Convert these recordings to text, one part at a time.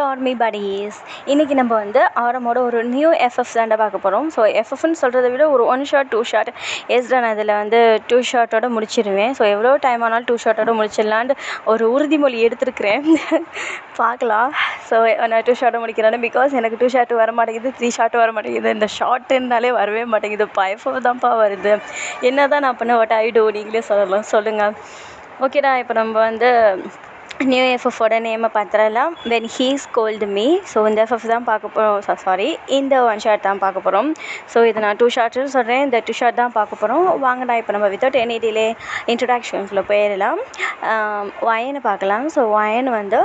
Army buddies. இன்றைக்கி நம்ம வந்து ஆரமோட ஒரு நியூ எஃப்எஃப் தாண்டா பார்க்க போகிறோம். ஸோ எஃப்எஃப்னு சொல்கிறத விட ஒரு 1 ஷாட் 2 ஷாட் நான் இதில் வந்து 2 ஷாட்டோட முடிச்சிடுவேன். ஸோ எவ்வளோ டைம் ஆனாலும் 2 ஷாட்டோட முடிச்சிடலான்ட்டு ஒரு உறுதிமொழி எடுத்துருக்கிறேன். பார்க்கலாம். ஸோ நான் 2 ஷாட்டை முடிக்கிறேன்னு பிகாஸ் எனக்கு 2 ஷாட் வர மாட்டேங்குது, 3 ஷாட் வர மாட்டேங்குது. இந்த ஷார்ட்டுன்னாலே வரவே மாட்டேங்குது. 5-4 தான்ப்பா வருது. என்ன தான் நான் பண்ண வாட் ஐ டூ நீங்களே சொல்லுங்கள். ஓகேடா, இப்போ நம்ம வந்து நியூ எஃப்எஃபோட நேமை பார்த்துடலாம். When he scold me. So இந்த எஃப்எஃப் தான் பார்க்க போகிறோம். சாரி, இந்த 1 ஷாட் தான் பார்க்க போகிறோம். ஸோ இது நான் 2 ஷாட்ஸ்னு சொல்கிறேன். இந்த 2 ஷாட் தான் பார்க்க போகிறோம். வாங்கடா, இப்போ நம்ம வித்தவுட் எனி டிலே இன்ட்ரடக்ஷன்ஸில் போயிடலாம். வயனை பார்க்கலாம். ஸோ வயன் வந்து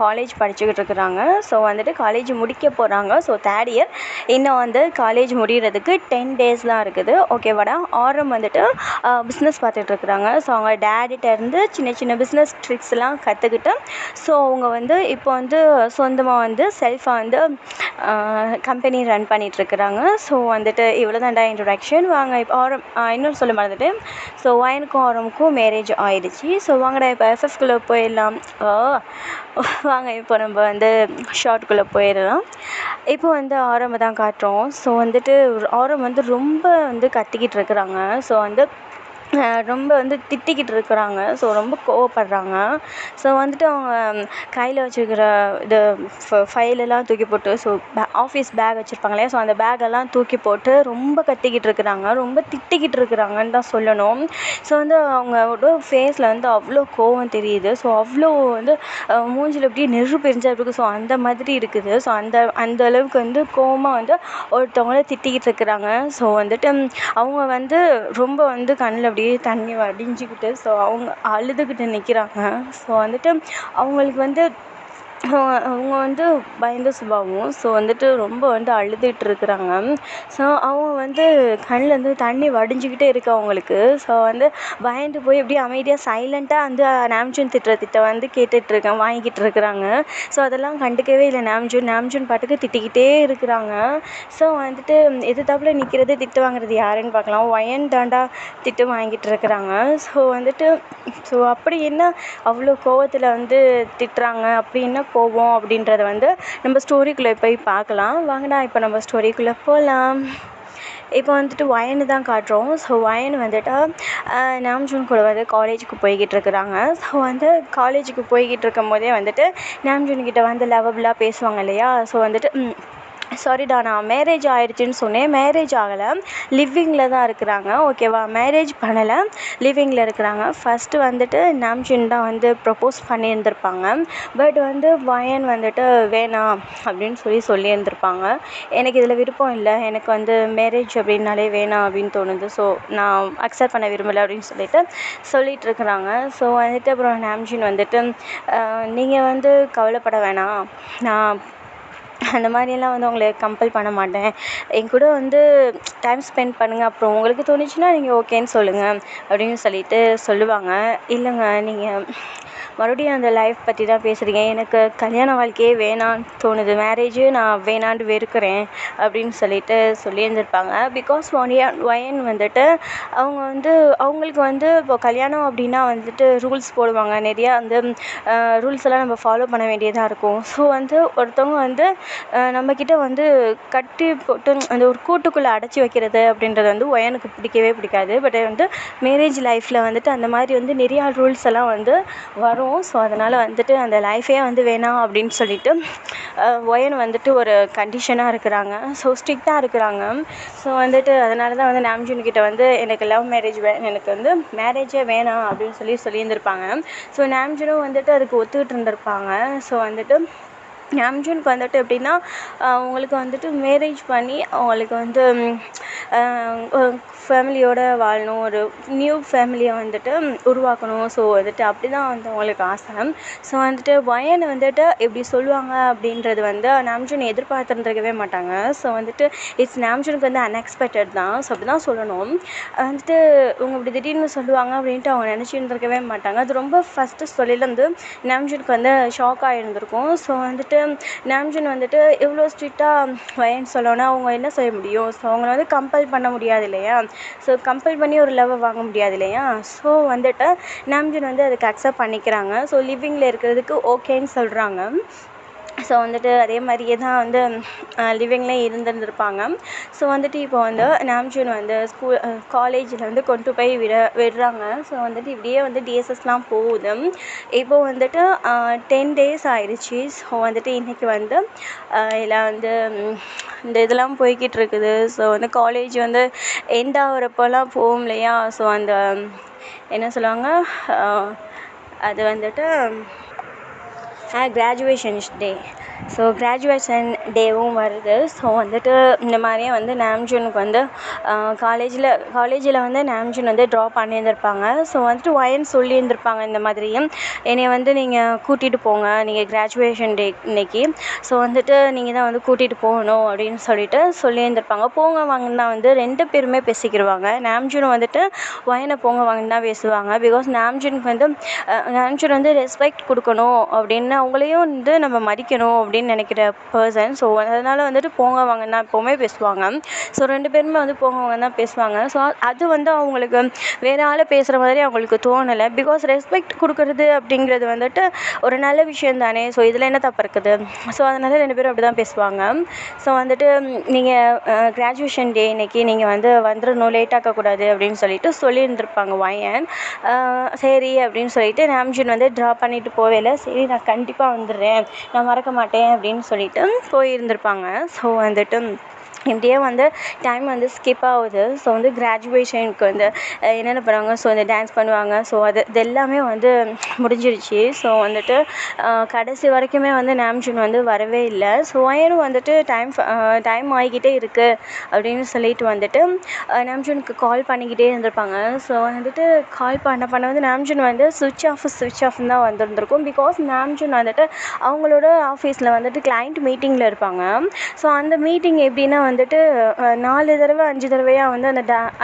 காலேஜ் படிச்சுக்கிட்டு இருக்கிறாங்க. ஸோ வந்துட்டு காலேஜ் முடிக்க போகிறாங்க. So 3rd year. இன்னும் வந்து காலேஜ் முடிகிறதுக்கு 10 days தான் இருக்குது. ஓகேவாடா. ஆரம் வந்துட்டு பிஸ்னஸ் பார்த்துட்ருக்குறாங்க. ஸோ அவங்க டேடிட்டேருந்து சின்ன சின்ன பிஸ்னஸ் ட்ரிக்ஸ்லாம் கற்றுக்கிட்டு ஸோ அவங்க வந்து இப்போ வந்து சொந்தமாக வந்து செல்ஃபாக வந்து கம்பெனி ரன் பண்ணிகிட்ருக்குறாங்க. ஸோ வந்துட்டு இவ்வளோ தான்டா இன்ட்ரொடக்ஷன். வாங்க இப்போ ஆரம் இன்னொரு சொல்ல மறந்துட்டு. ஸோ வயனுக்கும் ஆரமுக்கும் மேரேஜ் ஆயிடுச்சு. ஸோ வாங்கடா இப்போ எஃப்எஃப்குள்ளே போயிடலாம். வாங்க இப்போ நம்ம வந்து ஷார்ட்குள்ளே போயிடலாம். இப்போ வந்து ஆரம்பை தான் காட்டுறோம். ஸோ வந்துட்டு ஆரம் வந்து ரொம்ப வந்து கத்திக்கிட்டு இருக்கிறாங்க. ஸோ வந்து ரொம்ப வந்து திட்டிக்கிட்டு இருக்கிறாங்க. ஸோ ரொம்ப கோவப்படுறாங்க. ஸோ வந்துட்டு அவங்க கையில் வச்சுருக்கிற இது ஃபைலெல்லாம் தூக்கி போட்டு ஸோ ஆஃபீஸ் பேக் வச்சுருப்பாங்க இல்லையா, ஸோ அந்த பேக்கெல்லாம் தூக்கி போட்டு ரொம்ப கத்திக்கிட்டு இருக்கிறாங்க. ரொம்ப திட்டிக்கிட்டு இருக்கிறாங்கன்னு தான் சொல்லணும். ஸோ வந்து அவங்களோட ஃபேஸில் வந்து அவ்வளோ கோவம் தெரியுது. ஸோ அவ்வளோ வந்து மூஞ்சில் அப்படியே நெருப்பு எரிஞ்சா இருக்குது. ஸோ அந்த மாதிரி இருக்குது. ஸோ அந்த அளவுக்கு வந்து கோவமாக வந்து ஒருத்தவங்கள திட்டிக்கிட்டு இருக்கிறாங்க. ஸோ வந்துட்டு அவங்க வந்து ரொம்ப வந்து கண்ணில் அப்படியே தண்ணி வடிஞ்சிக்கிட்டு ஸோ அவங்க அழுதுகிட்டு நிற்கிறாங்க. ஸோ வந்துட்டு அவங்களுக்கு வந்து அவங்க வந்து பயந்த சுபாவம். ஸோ வந்துட்டு ரொம்ப வந்து அழுதுகிட்டு இருக்கிறாங்க. ஸோ அவங்க வந்து கண்ணிலேருந்து தண்ணி வடிஞ்சிக்கிட்டே இருக்குது அவங்களுக்கு. ஸோ வந்து பயந்து போய் அப்படியே அமைதியாக சைலண்ட்டாக வந்து நாம்ஜூன் திட்ட வந்து வாங்கிக்கிட்டு இருக்கிறாங்க. ஸோ அதெல்லாம் கண்டுக்கவே இல்லை நாம்ஜூன் பாட்டுக்கு திட்டிக்கிட்டே இருக்கிறாங்க. ஸோ வந்துட்டு எதிர்த்தாப்புல நிற்கிறது திட்டு வாங்குறது யாருன்னு பார்க்கலாம். வயன் தாண்டா திட்டு வாங்கிட்டு இருக்கிறாங்க. ஸோ வந்துட்டு ஸோ அப்படி என்ன அவ்வளோ கோவத்தில் வந்து திட்டுறாங்க, அப்படி என்ன கோவம் அப்படின்றத வந்து நம்ம ஸ்டோரிக்குள்ளே போய் பார்க்கலாம். வாங்கடா இப்போ நம்ம ஸ்டோரிக்குள்ளே போகலாம். இப்போ வந்துட்டு வயனு தான் காட்டுறோம். ஸோ வயன் வந்துட்டு நாம்ஜூன் கூட வந்து காலேஜுக்கு போய்கிட்டு இருக்கிறாங்க. ஸோ வந்து காலேஜுக்கு போய்கிட்டு இருக்கும் போதே வந்துட்டு நாம்ஜூன் கிட்ட வந்து லவபுளாக பேசுவாங்க இல்லையா. ஸோ வந்துட்டு சாரிடா, நான் மேரேஜ் ஆகிடுச்சின்னு சொன்னேன். மேரேஜ் ஆகலை, லிவிங்கில் தான் இருக்கிறாங்க. ஓகேவா. மேரேஜ் பண்ணலை, லிவிங்கில் இருக்கிறாங்க. ஃபஸ்ட்டு வந்துட்டு நாம்ஜூன் தான் வந்து ப்ரப்போஸ் பண்ணியிருந்திருப்பாங்க. பட் வந்து வயன் வந்துட்டு வேணாம் அப்படின்னு சொல்லியிருந்திருப்பாங்க. எனக்கு இதில் விருப்பம் இல்லை, எனக்கு வந்து மேரேஜ் அப்படின்னாலே வேணாம் அப்படின்னு தோணுது. ஸோ நான் அக்செப்ட் பண்ண விரும்பலை அப்படின்னு சொல்லிட்டு இருக்கிறாங்க. ஸோ வந்துட்டு அப்புறம் நாம்ஜூன் வந்துட்டு நீங்கள் வந்து கவலைப்பட வேணாம், நான் அந்த மாதிரியெல்லாம் வந்து உங்களை கம்பல் பண்ண மாட்டேன், என் கூட வந்து டைம் ஸ்பெண்ட் பண்ணுங்கள், அப்புறம் உங்களுக்கு தோணுச்சுன்னா நீங்கள் ஓகேன்னு சொல்லுங்கள் அப்படின்னு சொல்லுவாங்க. இல்லைங்க, நீங்கள் மறுபடியும் அந்த லைஃப் பற்றி தான் பேசுகிறீங்க, எனக்கு கல்யாண வாழ்க்கையே வேணான்னு தோணுது, மேரேஜு நான் வேணான்ட்டு வெறுக்கிறேன் அப்படின்னு சொல்லியிருந்திருப்பாங்க. பிகாஸ் வயன் வந்துட்டு அவங்க வந்து அவங்களுக்கு வந்து இப்போ கல்யாணம் அப்படின்னா வந்துட்டு ரூல்ஸ் போடுவாங்க நிறையா. அந்த ரூல்ஸ் எல்லாம் நம்ம ஃபாலோ பண்ண வேண்டியதாக இருக்கும். ஸோ வந்து ஒருத்தவங்க வந்து நம்மக்கிட்ட வந்து கட்டி போட்டு அந்த ஒரு கூட்டுக்குள்ளே அடைச்சி வைக்கிறது அப்படின்றது வந்து வயனுக்கு பிடிக்கவே பிடிக்காது. பட் வந்து மேரேஜ் லைஃப்பில் வந்துட்டு அந்த மாதிரி வந்து நிறையா ரூல்ஸ் எல்லாம் வந்து வரும். ஸோ அதனால் வந்துட்டு அந்த லைஃபே வந்து வேணாம் அப்படின்னு சொல்லிட்டு வயன் வந்துட்டு ஒரு கண்டிஷனாக இருக்கிறாங்க. ஸோ ஸ்ட்ரிக்டாக இருக்கிறாங்க. ஸோ வந்துட்டு அதனால தான் வந்து நாம்ஜூன் கிட்ட வந்து எனக்கு லவ் மேரேஜ் எனக்கு வந்து மேரேஜே வேணாம் அப்படின்னு சொல்லியிருந்திருப்பாங்க. ஸோ நாம்ஜூனும் வந்துட்டு அதுக்கு ஒத்துக்கிட்டு இருந்திருப்பாங்க. ஸோ வந்துட்டு நாம்ஜூனுக்கு வந்துட்டு எப்படின்னா அவங்களுக்கு வந்துட்டு மேரேஜ் பண்ணி அவங்களுக்கு வந்து ஃபேமிலியோடு வாழணும், ஒரு நியூ ஃபேமிலியை வந்துட்டு உருவாக்கணும். ஸோ வந்துட்டு அப்படி தான் வந்து அவங்களுக்கு ஆசை. ஸோ வந்துட்டு வயன் வந்துட்டு எப்படி சொல்லுவாங்க அப்படின்றது வந்து நாம்ஜூன் எதிர்பார்த்துருந்துருக்கவே மாட்டாங்க. ஸோ வந்துட்டு நாம்ஜூனுக்கு வந்து அன்எக்ஸ்பெக்டட் தான். ஸோ அப்படி தான் சொல்லணும். வந்துட்டு இவங்க இப்படி திடீர்னு சொல்லுவாங்க அப்படின்ட்டு அவங்க நினச்சிருந்துருக்கவே மாட்டாங்க. அது ரொம்ப ஃபஸ்ட்டு சொல்லிலேருந்து நாம்ஜூனுக்கு வந்து ஷாக் ஆகிருந்திருக்கும். ஸோ வந்துட்டு நாம்ஜூன் வந்துட்டு இவ்வளோ ஸ்ட்ரிக்டாக வயன் சொல்லணும்னா அவங்க என்ன செய்ய முடியும். ஸோ அவங்கள வந்து கம்பல் பண்ண முடியாது இல்லையா. ஸோ கம்பல் பண்ணி ஒரு லவ்வை வாங்க முடியாது இல்லையா. ஸோ வந்துட்டு நாம்ஜூன் வந்து அதுக்கு அக்செப்ட் பண்ணிக்கிறாங்க. ஸோ லிவிங்கில் இருக்கிறதுக்கு ஓகேன்னு சொல்கிறாங்க. ஸோ வந்துட்டு அதே மாதிரியே தான் வந்து லிவிங்லேயும் இருந்திருப்பாங்க. ஸோ வந்துட்டு இப்போ வந்து நாம்ஜூன் வந்து காலேஜில் வந்து கொண்டு போய் விடுறாங்க. ஸோ வந்துட்டு இப்படியே வந்து டேஸஸ்லாம் போகுது. இப்போ வந்துட்டு 10 days ஆயிடுச்சு. ஸோ வந்துட்டு இன்றைக்கி வந்து எல்லாம் வந்து இந்த இதெல்லாம் போய்கிட்டு இருக்குது. ஸோ வந்து காலேஜ் வந்து எண்ட் ஆகிறப்போலாம் போகும் இல்லையா? ஸோ அந்த என்ன சொல்லுவாங்க, அது வந்துட்டு கிராஜுவேஷன்ஸ் டே. ஸோ கிராஜுவேஷன் டேவும் வருது. ஸோ வந்துட்டு இந்த மாதிரியே வந்து நாம்ஜூனுக்கு வந்து காலேஜில் வந்து நாம்ஜூன் வந்து ட்ரா பண்ணியிருந்திருப்பாங்க. ஸோ வந்துட்டு ஒயன் சொல்லியிருந்திருப்பாங்க, இந்த மாதிரி என்னை வந்து நீங்கள் கூட்டிகிட்டு போங்க, நீங்கள் கிராஜுவேஷன் டே இன்னைக்கு. ஸோ வந்துட்டு நீங்கள் தான் வந்து கூட்டிகிட்டு போகணும் அப்படின்னு சொல்லியிருந்திருப்பாங்க. போங்க வாங்கன்னா வந்து 2 பேருமே பேசிக்கிடுவாங்க. நாம்ஜூன் வந்துட்டு ஒயனை போங்க வாங்கன்னு தான் பேசுவாங்க. பிகாஸ் நாம்ஜூனுக்கு வந்து நாம்ஜூன் வந்து ரெஸ்பெக்ட் கொடுக்கணும் அப்படின்னு, அவங்களையும் வந்து நம்ம மதிக்கணும் அப்படின்னு நினைக்கிற பர்சன். ஸோ அதனால் வந்துட்டு போங்க வாங்கன்னு தான் எப்போவுமே பேசுவாங்க. ஸோ 2 பேருமே வந்து போங்க வாங்கன்னு தான் பேசுவாங்க. ஸோ அது வந்து அவங்களுக்கு வேறு ஆள் பேசுகிற மாதிரி அவங்களுக்கு தோணலை. பிகாஸ் ரெஸ்பெக்ட் கொடுக்குறது அப்படிங்கிறது வந்துட்டு ஒரு நல்ல விஷயம் தானே. ஸோ இதில் என்ன தப்பு இருக்குது? ஸோ அதனால் 2 பேரும் அப்படி தான் பேசுவாங்க. ஸோ வந்துட்டு நீங்கள் கிராஜுவேஷன் டே இன்றைக்கி நீங்கள் வந்து வந்துடணும், லேட் ஆக்கக்கூடாது அப்படின்னு சொல்லியிருந்திருப்பாங்க ஒயன். சரி அப்படின்னு சொல்லிட்டு நாம்ஜூன் வந்து ட்ரா பண்ணிவிட்டு போவேல, சரி நான் கண்டிப்பாக வந்துடுறேன், நான் மறக்க மாட்டேன் அப்படின்னு சொல்லிட்டு போயிருந்திருப்பாங்க. ஸோ வந்துட்டு இப்படியே வந்து டைம் வந்து ஸ்கிப் ஆகுது. ஸோ வந்து கிராஜுவேஷனுக்கு வந்து என்னென்ன பண்ணுவாங்க, ஸோ இந்த டான்ஸ் பண்ணுவாங்க. ஸோ அது எல்லாமே வந்து முடிஞ்சிடுச்சு. ஸோ வந்துட்டு கடைசி வரைக்குமே வந்து நாம்ஜூன் வந்து வரவே இல்லை. ஸோ ஒயனும் வந்துட்டு டைம் ஆகிக்கிட்டே இருக்குது அப்படின்னு சொல்லிட்டு வந்துட்டு நாம்ஜூனுக்கு கால் பண்ணிக்கிட்டே இருந்திருப்பாங்க. ஸோ வந்துட்டு கால் பண்ண வந்து நாம்ஜூன் வந்து சுவிட்ச் ஆஃப்னு தான் வந்திருந்திருக்கும். பிகாஸ் நாம்ஜூன் வந்துட்டு அவங்களோட ஆஃபீஸில் வந்துட்டு கிளைண்ட் மீட்டிங்கில் இருப்பாங்க. ஸோ அந்த மீட்டிங் எப்படின்னா வந்துட்டு 4 தடவை 5 தடவையாக வந்து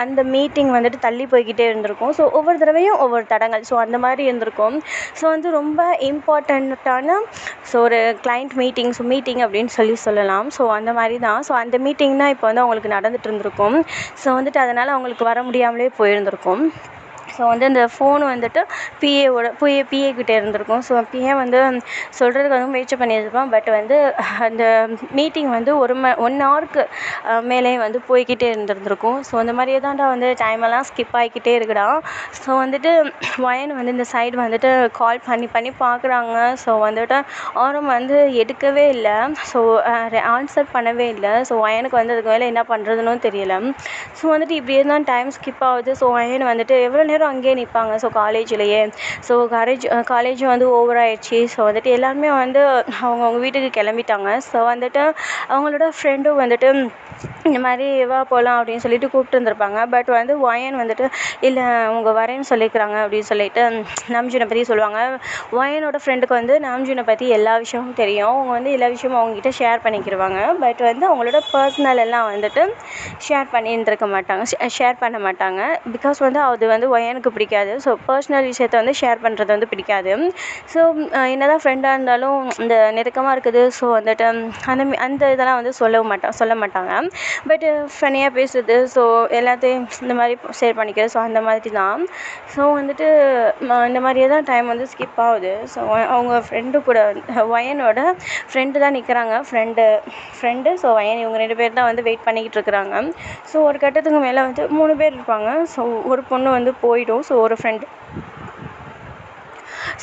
அந்த மீட்டிங் வந்துட்டு தள்ளி போய்கிட்டே இருந்திருக்கும். ஸோ ஒவ்வொரு தடவையும் ஒவ்வொரு தடங்கள், ஸோ அந்த மாதிரி இருந்திருக்கும். ஸோ வந்து ரொம்ப இம்பார்ட்டண்ட்டான ஒரு கிளைண்ட் மீட்டிங் அப்படின்னு சொல்லலாம். ஸோ அந்த மாதிரி தான். ஸோ அந்த மீட்டிங் தான் இப்போ வந்து அவங்களுக்கு நடந்துகிட்டு இருந்திருக்கும். ஸோ வந்துட்டு அதனால் அவங்களுக்கு வர முடியாமலே போயிருந்திருக்கும். ஸோ வந்து அந்த ஃபோன் வந்துட்டு பிஏ கிட்டே இருந்திருக்கும். ஸோ பிஏ வந்து சொல்கிறதுக்கு வந்து முயற்சி பண்ணியிருப்பான். பட் வந்து அந்த மீட்டிங் வந்து 1 ஹவருக்கு மேலே வந்து போய்கிட்டே இருந்திருக்கும். ஸோ அந்த மாதிரியே தான்டா வந்து டைமெல்லாம் ஸ்கிப் ஆகிக்கிட்டே இருக்குடா. ஸோ வந்துட்டு ஒயன் வந்து இந்த சைடு வந்துட்டு கால் பண்ணி பார்க்குறாங்க. ஸோ வந்துட்டு அவரும் வந்து எடுக்கவே இல்லை. ஸோ ஆன்சர் பண்ணவே இல்லை. ஸோ ஒயனுக்கு வந்து அதுக்கு மேலே என்ன பண்ணுறதுன்னு தெரியல. ஸோ வந்துட்டு இப்படியே தான் டைம் ஸ்கிப் ஆகுது. ஸோ ஒயன் வந்துட்டு எவ்வளோ நேரம் அங்கேயே நிற்பாங்க. ஸோ காலேஜ்லேயே காலேஜும் வந்து ஓவர் ஆயிடுச்சு. ஸோ வந்துட்டு எல்லாருமே வந்து அவங்க வீட்டுக்கு கிளம்பிட்டாங்க. ஸோ வந்துட்டு அவங்களோட ஃப்ரெண்டும் வந்துட்டு இந்த மாதிரி வா போகலாம் அப்படின்னு சொல்லிட்டு கூப்பிட்டு இருந்திருப்பாங்க. பட் வந்து ஒயன் வந்துட்டு இல்லை அவங்க வரேன்னு சொல்லிக்கிறாங்க அப்படின்னு சொல்லிட்டு நாம்ஜூனை பற்றி சொல்லுவாங்க. ஒயனோட ஃப்ரெண்டுக்கு வந்து நாம்ஜூனை பற்றி எல்லா விஷயமும் தெரியும். அவங்க வந்து எல்லா விஷயமும் அவங்ககிட்ட ஷேர் பண்ணிக்கிடுவாங்க. பட் வந்து அவங்களோட பர்சனல் எல்லாம் வந்துட்டு ஷேர் பண்ண மாட்டாங்க. பிகாஸ் வந்து அது வந்து ஒயனுக்கு பிடிக்காது. ஸோ பர்சனல் விஷயத்தை வந்து ஷேர் பண்ணுறது வந்து பிடிக்காது. ஸோ என்ன தான் ஃப்ரெண்டாக இருந்தாலும் இந்த நெருக்கமாக இருக்குது. ஸோ வந்துட்டு அந்த இதெல்லாம் வந்து சொல்ல மாட்டாங்க. பட் ஃபனியாக பேசுறது, ஸோ எல்லாத்தையும் இந்த மாதிரி ஷேர் பண்ணிக்கிறது. ஸோ அந்த மாதிரி தான். ஸோ வந்துட்டு இந்த மாதிரியே தான் டைம் வந்து ஸ்கிப் ஆகுது. ஸோ அவங்க ஃப்ரெண்டு கூட ஒயனோட ஃப்ரெண்டு தான் நிற்கிறாங்க. ஃப்ரெண்டு ஸோ ஒயன், இவங்க 2 பேர் தான் வந்து வெயிட் பண்ணிக்கிட்டு இருக்கிறாங்க. ஸோ ஒரு கட்டத்துக்கு மேலே வந்து 3 பேர் இருப்பாங்க. ஸோ ஒரு பொண்ணு வந்து போயிடும்.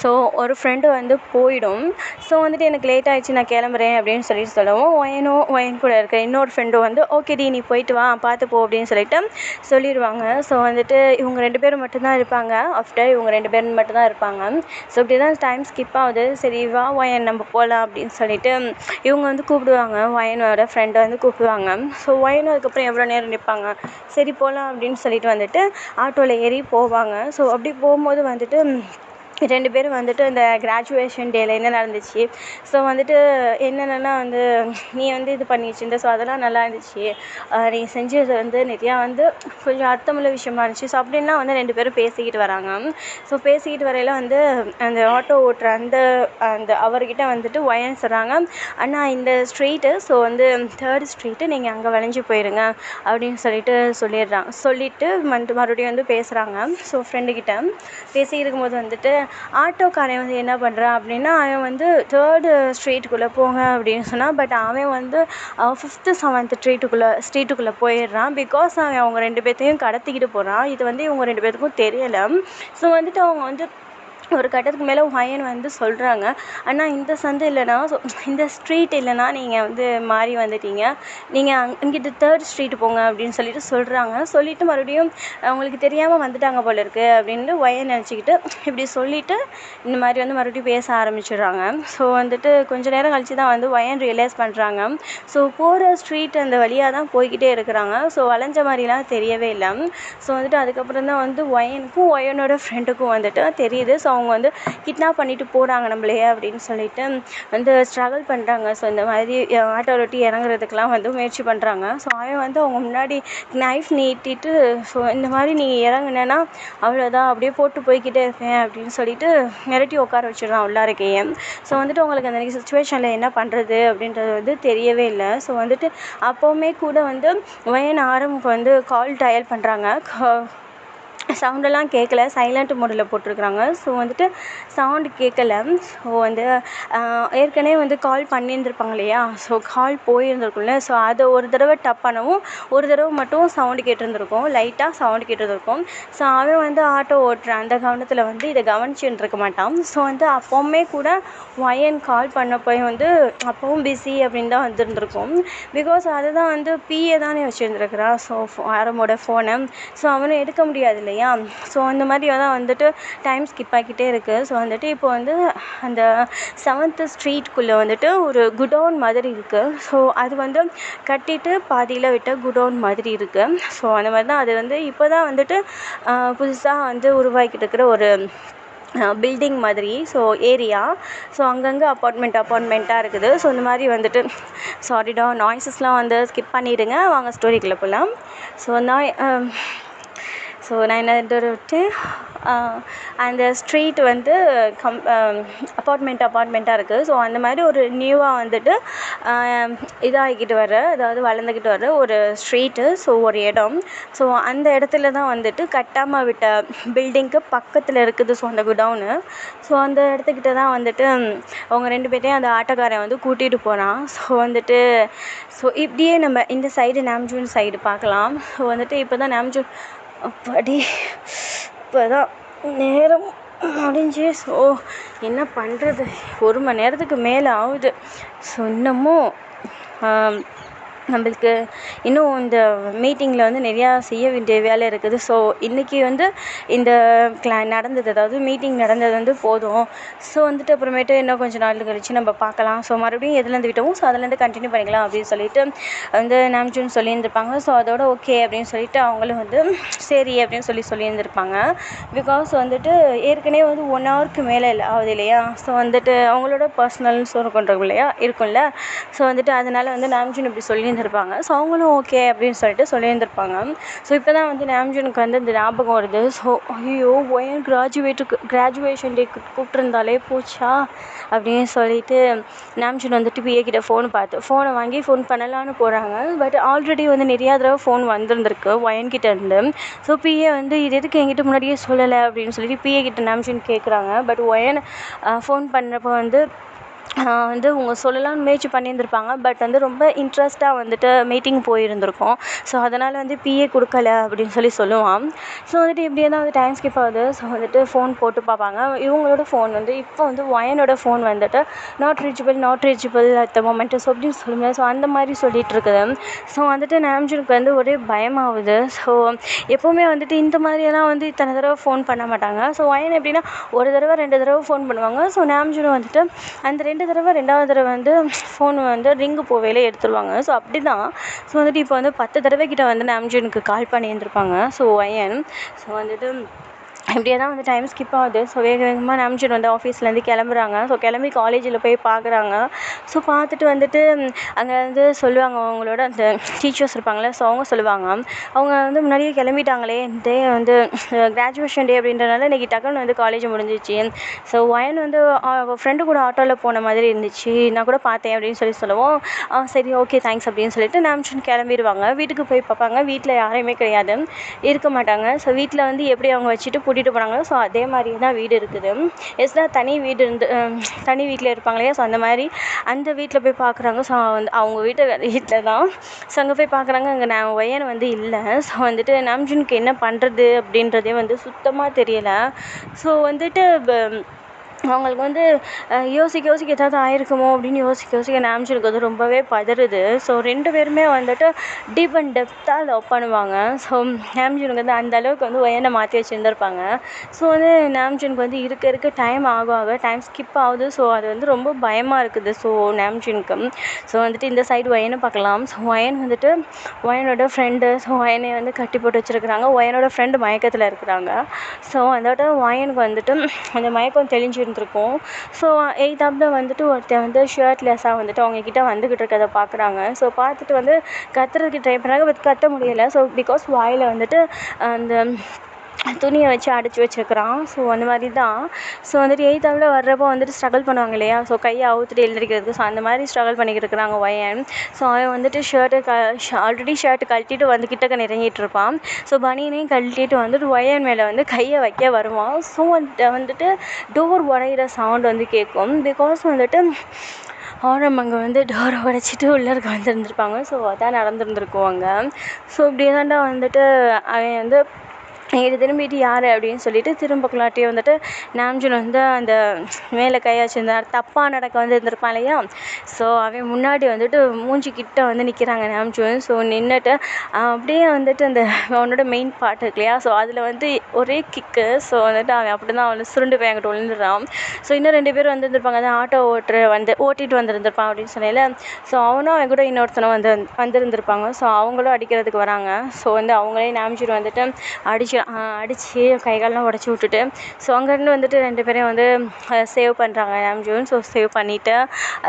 ஸோ ஒரு ஃப்ரெண்டு வந்து போயிடும். ஸோ வந்துட்டு எனக்கு லேட் ஆகிடுச்சு, நான் கிளம்புறேன் அப்படின்னு சொல்லவும் ஒயன் கூட இருக்க இன்னொரு ஃப்ரெண்டும் வந்து ஓகேடி நீ போயிட்டு வா, பார்த்து போ அப்படின்னு சொல்லிடுவாங்க. ஸோ வந்துட்டு இவங்க 2 பேரும் மட்டும்தான் இருப்பாங்க. இவங்க 2 பேரும் மட்டும்தான் இருப்பாங்க. ஸோ இப்படி தான் டைம் ஸ்கிப் ஆகுது. சரி வா ஒயன் நம்ம போகலாம் அப்படின்னு சொல்லிட்டு இவங்க வந்து கூப்பிடுவாங்க. ஒயனோட ஃப்ரெண்டை வந்து கூப்பிடுவாங்க. ஸோ ஒயனும் அதுக்கப்புறம் எவ்வளோ நேரம் நிற்பாங்க. சரி போகலாம் அப்படின்னு சொல்லிட்டு வந்துட்டு ஆட்டோவில் ஏறி போவாங்க. ஸோ அப்படி போகும்போது வந்துட்டு 2 பேரும் வந்துட்டு இந்த கிராஜுவேஷன் டேயில் என்ன நடந்துச்சு, ஸோ வந்துட்டு என்னென்னா வந்து நீ வந்து இது பண்ணி வச்சிருந்த, ஸோ அதெல்லாம் நல்லா இருந்துச்சு, நீ செஞ்சது வந்து நிறையா வந்து கொஞ்சம் அர்த்தமுள்ள விஷயமா இருந்துச்சு. ஸோ அப்படின்லாம் வந்து 2 பேரும் பேசிக்கிட்டு வராங்க. ஸோ பேசிக்கிட்டு வரையில் வந்து அந்த ஆட்டோ ஓட்டுற அந்த அவர்கிட்ட வந்துட்டு ஒயன் சொல்கிறாங்க, அண்ணா இந்த ஸ்ட்ரீட்டு, ஸோ வந்து 3rd ஸ்ட்ரீட்டு, நீங்கள் அங்கே வளைஞ்சு போயிருங்க அப்படின்னு சொல்லிட்டு மறுபடியும் வந்து பேசுகிறாங்க. ஸோ ஃப்ரெண்டுக்கிட்ட பேசிக்கிட்டு இருக்கும்போது வந்துட்டு ஆட்டோக்காரன் வந்து என்ன பண்ணுறான் அப்படின்னா, அவன் வந்து 3rd ஸ்ட்ரீட்டுக்குள்ளே போங்க அப்படின்னு சொன்னான். பட் அவன் வந்து 5th 7th ஸ்ட்ரீட்டுக்குள்ளே போயிடுறான். பிகாஸ் அவன் அவங்க 2 பேர்த்தையும் கடத்திக்கிட்டு போகிறான். இது வந்து இவங்க 2 பேத்துக்கும் தெரியலை. ஸோ வந்துட்டு அவங்க வந்து ஒரு கட்டத்துக்கு மேலே பையன் வந்து சொல்கிறாங்க, அண்ணா இந்த சந்து இல்லைண்ணா, ஸோ இந்த ஸ்ட்ரீட் இல்லைண்ணா, நீங்கள் வந்து மாறி வந்துட்டீங்க, நீங்கள் இங்கிட்டு 3rd ஸ்ட்ரீட் போங்க அப்படின்னு சொல்லிட்டு சொல்கிறாங்க. சொல்லிவிட்டு மறுபடியும் அவங்களுக்கு தெரியாமல் வந்துட்டாங்க போல இருக்குது அப்படின்ட்டு பையன் நினச்சிக்கிட்டு இப்படி சொல்லிவிட்டு இந்த மாதிரி வந்து மறுபடியும் பேச ஆரம்பிச்சிடுறாங்க. ஸோ வந்துட்டு கொஞ்சம் நேரம் கழித்து தான் வந்து பையன் ரியலைஸ் பண்ணுறாங்க. ஸோ போகிற ஸ்ட்ரீட் அந்த வழியாக தான் போய்கிட்டே இருக்கிறாங்க. ஸோ வளைஞ்ச மாதிரிலாம் தெரியவே இல்லை. ஸோ வந்துட்டு அதுக்கப்புறம் தான் வந்து ஒயனோட ஃப்ரெண்டுக்கும் வந்துட்டு தெரியுது. ஸோ அவங்க வந்து கிட்னாப் பண்ணிட்டு போகிறாங்க நம்மளையே அப்படின்னு சொல்லிட்டு வந்து ஸ்ட்ரகிள் பண்ணுறாங்க. ஸோ இந்த மாதிரி ஆட்டோ ரொட்டி இறங்குறதுக்கெலாம் வந்து முயற்சி பண்ணுறாங்க. ஸோ அவன் வந்து அவங்க முன்னாடி நைஃப் நீட்டிட்டு, ஸோ இந்த மாதிரி நீ இறங்குனேன்னா அவ்வளோதான், அப்படியே போட்டு போய்கிட்டே இருப்பேன் அப்படின்னு சொல்லிட்டு மிரட்டி உட்கார வச்சிடறான் உள்ளாரைக்கையே. ஸோ வந்துட்டு அவங்களுக்கு அந்த சுச்சுவேஷனில் என்ன பண்ணுறது அப்படின்றது வந்து தெரியவே இல்லை. ஸோ வந்துட்டு அப்போவுமே கூட வந்து வயன் ஆரம்புக்கு வந்து கால் டயல் பண்ணுறாங்க. சவுண்டெல்லாம் கேட்கல, சைலண்ட் மோடில் போட்டிருக்குறாங்க. ஸோ வந்துட்டு சவுண்டு கேட்கல. ஸோ வந்து ஏற்கனவே வந்து கால் பண்ணியிருந்துருப்பாங்க இல்லையா, ஸோ கால் போயிருந்துருக்கும்ல, ஸோ அதை ஒரு தடவை டப் பண்ணவும் ஒரு தடவை மட்டும் சவுண்டு கேட்டிருந்துருக்கும், லைட்டாக சவுண்டு கேட்டிருந்துருக்கும். ஸோ அவன் வந்து ஆட்டோ ஓட்டுற அந்த கவனத்தில் வந்து இதை கவனிச்சுட்டு இருக்க மாட்டான். ஸோ வந்து அப்போவுமே கூட ஒயன் கால் பண்ணப்போ வந்து அப்போவும் பிஸி அப்படின்னு தான் வந்துருந்துருக்கும். பிகாஸ் அதுதான் வந்து பிஏ தானே வச்சுருந்துருக்குறான். ஸோ ஆரமோட ஃபோனை ஸோ அவனை எடுக்க முடியாது இல்லையா. ஸோ அந்த மாதிரி தான் வந்துட்டு டைம் ஸ்கிப் ஆகிக்கிட்டே இருக்குது. ஸோ வந்துட்டு இப்போ வந்து அந்த 7th ஸ்ட்ரீட்குள்ளே வந்துட்டு ஒரு குடோன் மாதிரி இருக்குது. ஸோ அது வந்து கட்டிட்டு பாதியில் விட்ட குடோன் மாதிரி இருக்குது. ஸோ அந்த மாதிரி தான் அது வந்து இப்போ தான் வந்துட்டு புதுசாக வந்து உருவாக்கிட்டு இருக்கிற ஒரு பில்டிங் மாதிரி. ஸோ ஏரியா, ஸோ அங்கங்கே அப்பார்ட்மெண்ட்டாக இருக்குது. ஸோ இந்த மாதிரி வந்துட்டு சாரிடா நாய்ஸஸ்லாம் வந்து ஸ்கிப் பண்ணிவிடுங்க, வாங்க ஸ்டோரிக்குள்ளே போகலாம். ஸோ நான் என்ன விட்டு அந்த ஸ்ட்ரீட் வந்து அப்பார்ட்மெண்ட்டாக இருக்குது. ஸோ அந்த மாதிரி ஒரு நியூவாக வந்துட்டு அதாவது வளர்ந்துக்கிட்டு வர ஒரு ஸ்ட்ரீட்டு. ஸோ ஒரு இடம், ஸோ அந்த இடத்துல தான் வந்துட்டு கட்டாமல் விட்ட பில்டிங்க்கு பக்கத்தில் இருக்குது. ஸோ அந்த குடவுனு, ஸோ அந்த இடத்துக்கிட்ட தான் வந்துட்டு அவங்க 2 பேர்த்தையும் அந்த ஆட்டோக்காரன் வந்து கூட்டிகிட்டு போகிறான். ஸோ வந்துட்டு இப்படியே நம்ம இந்த சைடு நாம்ஜூன் சைடு பார்க்கலாம். ஸோ வந்துட்டு இப்போ தான் நாம்ஜூன் அப்படி இப்போ தான் நேரம் முடிஞ்சு. ஸோ என்ன பண்ணுறது, 1 மணி நேரத்துக்கு மேலே ஆகுது. ஸோ இன்னமும் நம்மளுக்கு இன்னும் இந்த மீட்டிங்கில் வந்து நிறையா செய்ய வேண்டிய வேலை இருக்குது. ஸோ இன்றைக்கி வந்து இந்த நடந்தது, அதாவது மீட்டிங் நடந்தது வந்து போதும். ஸோ வந்துட்டு அப்புறமேட்டு இன்னும் கொஞ்சம் நாள் கழித்து நம்ம பார்க்கலாம். ஸோ மறுபடியும் எதுலேருந்து விட்டோமோ ஸோ அதுலேருந்து கண்டினியூ பண்ணிக்கலாம் அப்படின்னு சொல்லிட்டு வந்து நாம்ஜூன் சொல்லியிருந்திருப்பாங்க. ஸோ அதோட ஓகே அப்படின்னு சொல்லிட்டு அவங்களும் வந்து சரி அப்படின்னு சொல்லியிருந்திருப்பாங்க. பிகாஸ் வந்துட்டு ஏற்கனவே வந்து 1 ஹவருக்கு மேலே ஆகுது இல்லையா. ஸோ வந்துட்டு அவங்களோட பர்சனல்னு சொல்கிறோம் இல்லையா, இருக்கும்ல. ஸோ வந்துட்டு அதனால் வந்து நாம்ஜூன் இப்படி சொல்லியிருந்திருப்பாங்க. ஸோ அவங்களும் ஓகே அப்படின்னு சொல்லிட்டு சொல்லியிருந்திருப்பாங்க. ஸோ இப்போ தான் வந்து நாம்ஜூனுக்கு வந்து இந்த ஞாபகம் வருது. ஸோ ஐயோ ஒயன் கிராஜுவேஷன் டேக்கு கூப்பிட்ருந்தாலே போச்சா அப்படின்னு சொல்லிட்டு நாம்ஜூன் வந்துட்டு பிஏ கிட்ட ஃபோனை வாங்கி ஃபோன் பண்ணலான்னு போகிறாங்க. பட் ஆல்ரெடி வந்து நிறையா தடவை ஃபோன் வந்திருந்துருக்கு ஒயன்கிட்ட இருந்து. ஸோ பிஏ வந்து இது எதுக்கு என்கிட்ட முன்னாடியே சொல்லலை அப்படின்னு சொல்லிட்டு பிஏ கிட்ட நாம்ஜூன் கேட்குறாங்க. பட் ஒயன் ஃபோன் பண்ணுறப்போ வந்து அவங்க சொல்லலாம்னு முயற்சி பண்ணியிருந்திருப்பாங்க. பட் வந்து ரொம்ப இன்ட்ரெஸ்ட்டாக வந்துட்டு மீட்டிங் போயிருந்திருக்கும். ஸோ அதனால் வந்து பிஏ கொடுக்கல அப்படின்னு சொல்லுவான். ஸோ வந்துட்டு இப்படியே தான் வந்து டைம் ஸ்கிப் ஆகுது. ஸோ வந்துட்டு ஃபோன் போட்டு பார்ப்பாங்க. இவங்களோட ஃபோன் வந்து இப்போ வந்து ஒயனோட ஃபோன் வந்துட்டு not reachable at the moment so அப்படின்னு சொல்லுங்கள். ஸோ அந்த மாதிரி சொல்லிகிட்டு இருக்குது. ஸோ வந்துட்டு நாம்ஜூனுக்கு வந்து ஒரே பயமாகுது. ஸோ எப்போவுமே வந்துட்டு இந்த மாதிரியெல்லாம் வந்து இத்தனை தடவை ஃபோன் பண்ண மாட்டாங்க. ஸோ ஒயன் எப்படின்னா 1 தடவை 2 தடவை ஃபோன் பண்ணுவாங்க. ஸோ நாம்ஜூன் வந்துட்டு அந்த 2வது தடவை வந்து ஃபோன் வந்து ரிங்கு போவையில் எடுத்துருவாங்க. ஸோ அப்படி தான். ஸோ வந்துட்டு இப்போ வந்து 10 தடவை கிட்ட வந்து நாம்ஜூனுக்கு கால் பண்ணியிருந்திருப்பாங்க. ஸோ ஒயன் ஸோ வந்துட்டு இப்படியே தான் வந்து டைம் ஸ்கிப் ஆகுது. ஸோ வேகமாக நாம்ஜூன் வந்து ஆஃபீஸ்லேருந்து கிளம்புறாங்க. ஸோ கிளம்பி காலேஜில் போய் பார்க்குறாங்க. ஸோ பார்த்துட்டு வந்துட்டு அங்கே வந்து சொல்லுவாங்க, அவங்களோட அந்த டீச்சர்ஸ் இருப்பாங்களே, ஸோ அவங்க சொல்லுவாங்க, அவங்க வந்து முன்னாடியே கிளம்பிட்டாங்களே, டே வந்து கிராஜுவேஷன் டே அப்படின்றனால இன்றைக்கி டக்குன்னு வந்து காலேஜ் முடிஞ்சிச்சு. ஸோ ஒயன் வந்து ஃப்ரெண்டு கூட ஆட்டோவில் போன மாதிரி இருந்துச்சு, நான் கூட பார்த்தேன் அப்படின்னு சொல்லுவோம். சரி ஓகே தேங்க்ஸ் அப்படின்னு சொல்லிட்டு நாம்ஜூன் கிளம்பிடுவாங்க. வீட்டுக்கு போய் பார்ப்பாங்க, வீட்டில் யாரையுமே கிடையாது, இருக்க மாட்டாங்க. ஸோ வீட்டில் வந்து எப்படி அவங்க வச்சுட்டு கூட்டிகிட்டு கூட்டிகிட்டு போனாங்க. ஸோ அதே மாதிரி தான் வீடு இருக்குது. எஸ்னா தனி வீடு தனி வீட்டில் இருப்பாங்க இல்லையா, ஸோ அந்த மாதிரி அந்த வீட்டில் போய் பார்க்குறாங்க. ஸோ வந்து அவங்க வீட்டில் தான். ஸோ அங்கே போய் பார்க்குறாங்க, அங்கே ஒயன் வந்து இல்லை. ஸோ வந்துட்டு நாம்ஜூனுக்கு என்ன பண்ணுறது அப்படின்றதே வந்து சுத்தமாக தெரியலை. ஸோ வந்துட்டு அவங்களுக்கு வந்து யோசிக்க ஏதாவது ஆயிருக்குமோ அப்படின்னு யோசிக்க நாம்ஜூனுக்கு வந்து ரொம்பவே பதறுது. ஸோ 2 பேருமே வந்துட்டு டீப் அண்ட் டெப்த்தாக லவ் பண்ணுவாங்க. ஸோ நாம்ஜூனுக்கு வந்து அந்த அளவுக்கு வந்து ஒயனை மாற்றி வச்சுருந்துருப்பாங்க. ஸோ வந்து நாம்ஜூனுக்கு வந்து இருக்க டைம் ஆக டைம் ஸ்கிப் ஆகுது. ஸோ அது வந்து ரொம்ப பயமாக இருக்குது. ஸோ நாம்ஜூனுக்கு ஸோ வந்துட்டு இந்த சைடு ஒயனை பார்க்கலாம். ஸோ ஒயன் வந்துட்டு ஒயனோட ஃப்ரெண்டு, ஸோ ஒயனை வந்து கட்டி போட்டு வச்சுருக்குறாங்க. ஒயனோட ஃப்ரெண்டு மயக்கத்தில் இருக்கிறாங்க. ஸோ அதோட ஒயனுக்கு வந்துட்டு அந்த மயக்கம் தெளிஞ்சிருந்துருக்கும். ஸோ எய்தாப்பில் வந்துட்டு ஒருத்தர் வந்து ஷர்ட்லெஸ்ஸாக வந்துட்டு அவங்கக்கிட்ட வந்துக்கிட்டு இருக்கிறத பார்க்குறாங்க. ஸோ பார்த்துட்டு வந்து கத்துறதுக்கு ட்ரை பண்ணுறாங்க, பட் கத்த முடியலை. ஸோ பிகாஸ் வாயில் வந்துட்டு அந்த துணியை வச்சு அடைச்சி வச்சுருக்கிறான். ஸோ அந்த மாதிரி தான். ஸோ வந்துட்டு எய்தாப்பில் வர்றப்போ வந்துட்டு ஸ்ட்ரகிள் பண்ணுவாங்க இல்லையா, ஸோ கையை அவுத்துட்டு எழுந்திரிக்கிறதுக்கு. ஸோ அந்த மாதிரி ஸ்ட்ரகிள் பண்ணிக்கிட்டு இருக்கிறாங்க ஒயன். ஸோ அவன் வந்துட்டு ஆல்ரெடி ஷர்ட்டு கழட்டிட்டு வந்து கிட்டக்க நெருங்கிட்டு இருப்பான். ஸோ பனியனையும் கழட்டிட்டு வந்துட்டு ஒயன் மேலே வந்து கையை வைக்க வருவான். ஸோ வந்துட்டு டோர் உடையிற சவுண்ட் வந்து கேட்கும். பிகாஸ் வந்துட்டு ஆரம் அங்கே வந்து டோரை உடைச்சிட்டு உள்ளே இருக்க வந்துருந்துருப்பாங்க. ஸோ அதான் நடந்துருந்துருக்கும் அங்கே. ஸோ இப்படியே தாண்டா வந்துட்டு அவன் வந்து திரும்பிட்டு யார் அப்படின்னு சொல்லிட்டு திரும்பக்குள்ளாட்டியே வந்துட்டு நாம்ஜூன் வந்து அந்த மேலே கை வச்சுருந்தார் தப்பாக நடக்க வந்து இருந்திருப்பான் இல்லையா. ஸோ அவன் முன்னாடி வந்துட்டு மூஞ்சிக்கிட்ட வந்து நிற்கிறாங்க நாம்ஜூன். ஸோ நின்றுட்டு அப்படியே வந்துட்டு அந்த அவனோட மெயின் பார்ட் இருக்கு இல்லையா, ஸோ அதில் வந்து ஒரே கிக்கு. ஸோ வந்துட்டு அவன் அப்படி தான் அவனை சுருண்டு போய் அங்கிட்ட விழுந்துடுறான். ஸோ இன்னும் 2 பேர் வந்துருந்துருப்பாங்க, அதான் ஆட்டோ ஓட்டிகிட்டு வந்துருந்துருப்பான் அப்படின்னு சொன்னேன்ல. ஸோ அவனும் அவன் கூட இன்னொருத்தனும் வந்திருந்திருப்பாங்க. ஸோ அவங்களும் அடிக்கிறதுக்கு வராங்க. ஸோ வந்து அவங்களே நாம்ஜூன் வந்துட்டு அடித்து கை காலெலாம் உடச்சி விட்டுட்டு ஸோ அங்கேருந்து வந்துட்டு 2 பேரையும் வந்து சேவ் பண்ணுறாங்க நாம்ஜூன். ஸோ சேவ் பண்ணிவிட்டு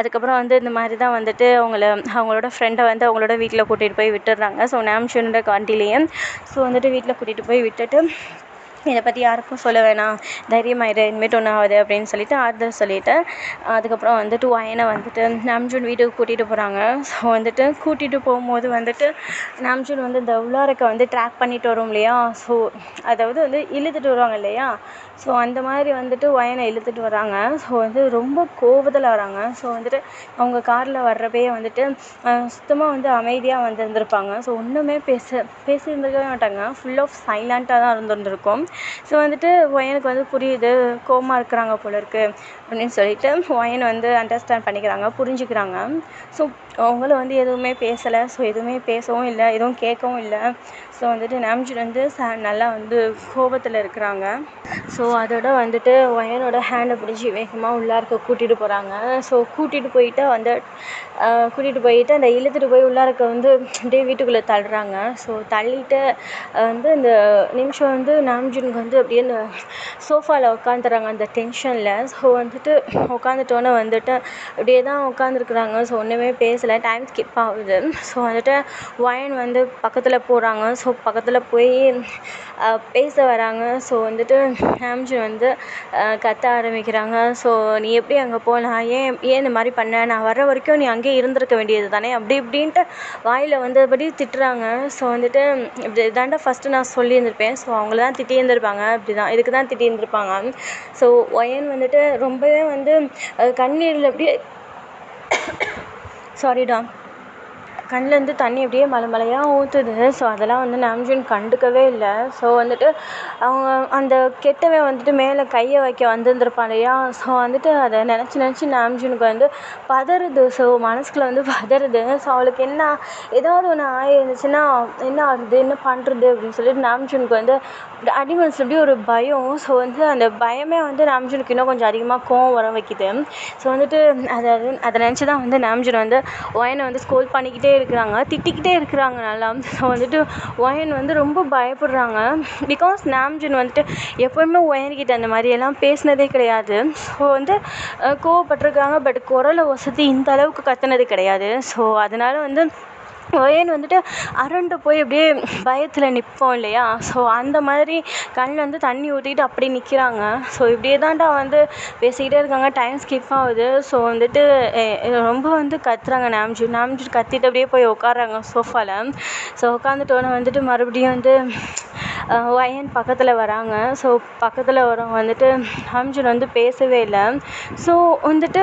அதுக்கப்புறம் வந்து இந்த மாதிரி தான் வந்துட்டு அவங்களோட ஃப்ரெண்டை வந்து அவங்களோட வீட்டில் கூட்டிகிட்டு போய் விட்டுடுறாங்க. ஸோ நாம்ஜூனோட வண்டிலேயே ஸோ வந்துட்டு வீட்டில் கூட்டிகிட்டு போய் விட்டுட்டு இதை பற்றி யாருக்கும் சொல்ல வேணாம், தைரியமாயிரு, இனிமேட்டு ஒன்றும் ஆகுது அப்படின்னு சொல்லிட்டு ஆறுதல் சொல்லிவிட்டு அதுக்கப்புறம் வந்துட்டு ஒயனை வந்துட்டு நாம்ஜூன் வீட்டுக்கு கூட்டிகிட்டு போகிறாங்க. ஸோ வந்துட்டு கூட்டிகிட்டு போகும்போது வந்துட்டு நாம்ஜூன் வந்து இந்த உள்ளாரக்கை வந்து ட்ராக் பண்ணிட்டு வரும் இல்லையா, ஸோ அதாவது வந்து இழுத்துட்டு வருவாங்க இல்லையா, ஸோ அந்த மாதிரி வந்துட்டு ஒயனை இழுத்துட்டு வராங்க. ஸோ வந்து ரொம்ப கோபத்தில் வராங்க. ஸோ வந்துட்டு அவங்க காரில் வர்றப்பே வந்துட்டு சுத்தமாக வந்து அமைதியாக வந்துருந்துருப்பாங்க. ஸோ ஒன்றுமே பேசியிருந்துருக்கவே மாட்டாங்க, ஃபுல் ஆஃப் சைலண்ட்டாக தான் இருந்திருக்கும். ஸோ வந்துட்டு ஒயனுக்கு வந்து புரியுது, கோவமாக இருக்கிறாங்க போல இருக்குது அப்படின்னு சொல்லிட்டு ஒயனை வந்து அண்டர்ஸ்டாண்ட் பண்ணிக்கிறாங்க, புரிஞ்சுக்கிறாங்க. ஸோ அவங்களும் வந்து எதுவுமே பேசலை. ஸோ எதுவுமே பேசவும் இல்லை, எதுவும் கேட்கவும் இல்லை. ஸோ வந்துட்டு நாம்ஜூன் வந்து நல்லா வந்து கோபத்தில் இருக்கிறாங்க. ஸோ அதோட வந்துட்டு ஒயனோட ஹேண்டை பிடிச்சி வேகமாக உள்ளார்க்க கூட்டிகிட்டு போகிறாங்க. ஸோ கூட்டிகிட்டு போயிட்டு அந்த இழுத்துட்டு போய் உள்ளார்க்க வந்து அப்படியே வீட்டுக்குள்ளே தள்ளுறாங்க. ஸோ தள்ளிட்டு வந்து இந்த நிமிஷம் வந்து நாம்ஜூனுக்கு வந்து அப்படியே இந்த சோஃபாவில் உட்காந்துறாங்க அந்த டென்ஷனில். ஸோ வந்துட்டு உட்காந்துட்டோன்னே வந்துட்டு அப்படியே தான் உட்காந்துருக்குறாங்க. ஸோ ஒன்றுமே பேசலை, டைம் ஸ்கிப் ஆகுது. ஸோ வந்துட்டு ஒயன் வந்து பக்கத்தில் போகிறாங்க. ஸோ பக்கத்தில் போய் பேச வராங்க. ஸோ வந்துட்டு நாம்ஜூன் வந்து கத்த ஆரம்பிக்கிறாங்க. ஸோ நீ எப்படி அங்கே போகலாம், ஏன் இந்த மாதிரி பண்ண, நான் வர்ற வரைக்கும் நீ அங்கேயே இருந்திருக்க வேண்டியது தானே, அப்படி இப்படின்ட்டு வாயில் வந்தபடி திட்டுறாங்க. ஸோ வந்துட்டு இப்படி தாண்டா ஃபஸ்ட்டு நான் சொல்லியிருந்திருப்பேன். ஸோ அவங்கள தான் திட்டியிருந்திருப்பாங்க, இப்படி தான் இதுக்கு தான் திட்டியிருந்திருப்பாங்க. ஸோ ஒயன் வந்துட்டு ரொம்பவே வந்து கண்ணீரில் அப்படியே சாரிடா கண்ணிலேருந்து தண்ணி அப்படியே மலையாக ஊற்றுது. ஸோ அதெல்லாம் வந்து நாம்ஜூன் கண்டுக்கவே இல்லை. ஸோ வந்துட்டு அவங்க அந்த கெட்டவன் வந்துட்டு மேலே கையை வைக்க வந்துருந்துருப்பான் இல்லையா, ஸோ வந்துட்டு அதை நினச்சி நாம்ஜூனுக்கு வந்து பதறுது. ஸோ மனசுக்குள்ளே வந்து பதறுது. ஸோ அவளுக்கு என்ன ஏதாவது ஒன்று ஆயிருந்துச்சுன்னா என்ன ஆகுது, என்ன பண்ணுறது அப்படின்னு சொல்லிட்டு நாம்ஜூனுக்கு வந்து அடிமனசு அப்படியே ஒரு பயம். ஸோ வந்து அந்த பயமே வந்து நாம்ஜூனுக்கு இன்னும் கொஞ்சம் அதிகமாக கோவம் வர வைக்குது. ஸோ வந்துட்டு அதை நினச்சி தான் வந்து நாம்ஜூன் வந்து ஒயனை வந்து ஸ்கோல் பண்ணிக்கிட்டே இருக்கிறாங்க, திட்டிக்கிட்டே இருக்கிறாங்க நல்லா. ஸோ வந்துட்டு ஒயன் வந்து ரொம்ப பயப்படுறாங்க. பிகாஸ் நாம்ஜூன் வந்துட்டு எப்போயுமே ஒயன்கிட்ட அந்த மாதிரியெல்லாம் பேசினதே கிடையாது. ஸோ வந்து கோவப்பட்டிருக்காங்க, பட் குரலை ஒசத்தி இந்த அளவுக்கு கத்துனது கிடையாது. ஸோ அதனால வந்து ஒயன் வந்துட்டு அரண்டு போய் அப்படியே பயத்தில் நிற்போம் இல்லையா, ஸோ அந்த மாதிரி கண்ணில் வந்து தண்ணி ஊற்றிக்கிட்டு அப்படி நிற்கிறாங்க. ஸோ இப்படியே தான்டா வந்து பேசிக்கிட்டே இருக்காங்க, டைம் ஸ்கிப் ஆகுது. ஸோ வந்துட்டு ரொம்ப வந்து கத்துறாங்க நாம்ஜூன் கத்திட்டு அப்படியே போய் உட்காடுறாங்க சோஃபாவில். ஸோ உட்காந்துட்டோன்னே வந்துட்டு மறுபடியும் வந்து ஒயன் பக்கத்தில் வராங்க. ஸோ பக்கத்தில் வரவங்க வந்துட்டு நாம்ஜூன் வந்து பேசவே இல்லை. ஸோ வந்துட்டு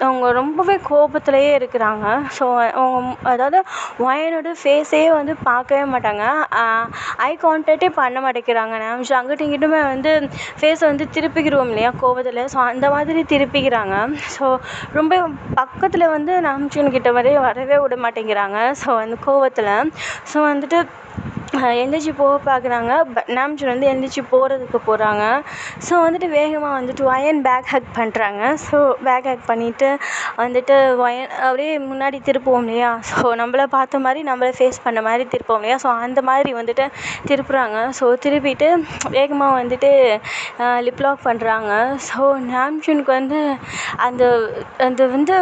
அவங்க ரொம்பவே கோபத்திலேயே இருக்கிறாங்க. ஸோ அவங்க அதாவது ஒயனோட ஃபேஸே வந்து பார்க்கவே மாட்டாங்க. ஐ கான்டாக்டே பண்ண மாட்டேங்கிறாங்க நாம்ஜூன். அங்கிட்டும் இங்கிட்டுமே வந்து ஃபேஸை வந்து திருப்பிக்கிடுவோம் இல்லையா கோபத்தில், ஸோ அந்த மாதிரி திருப்பிக்கிறாங்க. ஸோ ரொம்ப பக்கத்தில் வந்து நாம்ஜூன் கிட்ட வரவே விட மாட்டேங்கிறாங்க. ஸோ அந்த கோவத்தில் ஸோ வந்துட்டு எந்திரிச்சு போக பார்க்குறாங்க. நாம்ஜூன் வந்து எந்திரிச்சு போகிறாங்க. ஸோ வந்துட்டு வேகமாக வந்துட்டு ஒயன் பேக் ஹக் பண்ணுறாங்க. ஸோ பேக் ஹக் பண்ணிவிட்டு வந்துட்டு ஒயன் அப்படியே முன்னாடி திருப்புவோம் இல்லையா, ஸோ நம்மளை பார்த்த மாதிரி நம்மளை ஃபேஸ் பண்ண மாதிரி திருப்போம் இல்லையா, ஸோ அந்த மாதிரி வந்துட்டு திருப்புறாங்க. ஸோ திருப்பிட்டு வேகமாக வந்துட்டு லிப்லாக் பண்ணுறாங்க. ஸோ நாம்ஜூனுக்கு வந்து அந்த அந்த வந்து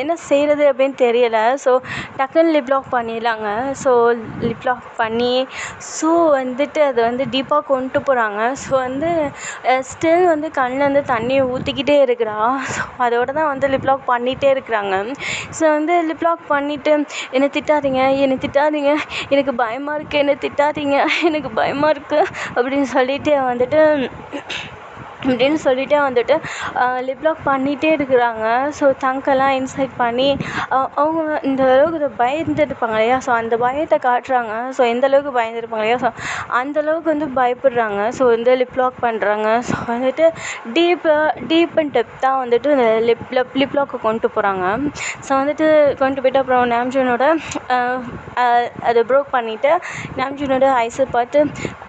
என்ன செய்கிறது அப்படின்னு தெரியலை. ஸோ டக்குன்னு லிப்லாக் பண்ணிடலாங்க. ஸோ லிப்லாக் பண்ணி ஸோ வந்துட்டு அதை வந்து டீப்பாக கொண்டு போகிறாங்க. ஸோ வந்து ஸ்டில் வந்து கண்ணிலேருந்து தண்ணியை ஊற்றிக்கிட்டே இருக்கிறா. ஸோ அதோட தான் வந்து லிப்லாக் பண்ணிகிட்டே இருக்கிறாங்க. ஸோ வந்து லிப்லாக் பண்ணிவிட்டு என்னை திட்டாதீங்க எனக்கு பயமாக இருக்குது, என்னை திட்டாதீங்க எனக்கு பயமாக இருக்குது அப்படின்னு சொல்லிட்டு வந்துட்டு லிப்லாக் பண்ணிகிட்டே இருக்கிறாங்க. ஸோ தங்கெல்லாம் இன்சைட் பண்ணி அவங்க இந்த அளவுக்கு இதை பயந்துருப்பாங்க இல்லையா, ஸோ அந்த பயத்தை காட்டுறாங்க. ஸோ எந்த அளவுக்கு பயந்துருப்பாங்க இல்லையா, ஸோ அந்தளவுக்கு வந்து பயப்படுறாங்க. ஸோ வந்து லிப்லாக் பண்ணுறாங்க. ஸோ வந்துட்டு டீப் அண்ட் டெப்த்தாக வந்துட்டு லிப்லாக்கை கொண்டு போகிறாங்க. ஸோ வந்துட்டு கொண்டு போய்ட்டு அப்புறம் நாம்ஜூனோட அதை ப்ரோக் பண்ணிவிட்டு நாம்ஜூனோட ஐஸை பார்த்து